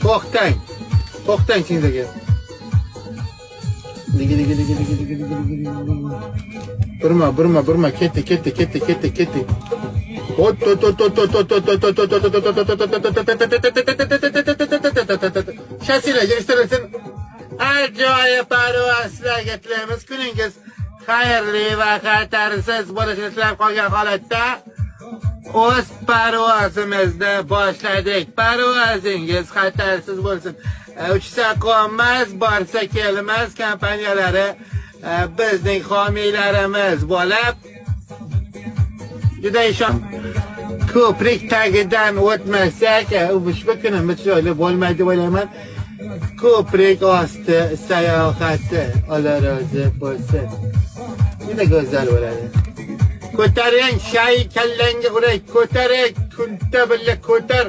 To'xtang. To'xtang sizlarga. Burma, ketdi. Shasilarga istalsin. Ajoyib parvozlarga tilaymiz. Kuningiz xayrli va xatarsiz bo'lishini tilab qolgan holatda o'z parvozimizni boshladik. Parvozingiz xatarsiz bo'lsin. Uchsa qolmas, borsa kelmas kompaniyalari bizning homiylarimiz bo'lib, juda ishon ko'prik tagidan o'tmasak, ushbu kunimiz chiroyli bo'lmaydi deb o'ylayman. Ko'prik osti sayohati Alloh rozi bo'lsin. Juda go'zal bo'ladi. Ko'taring, shay kallangga uray, ko'taring, kunta billa ko'tar.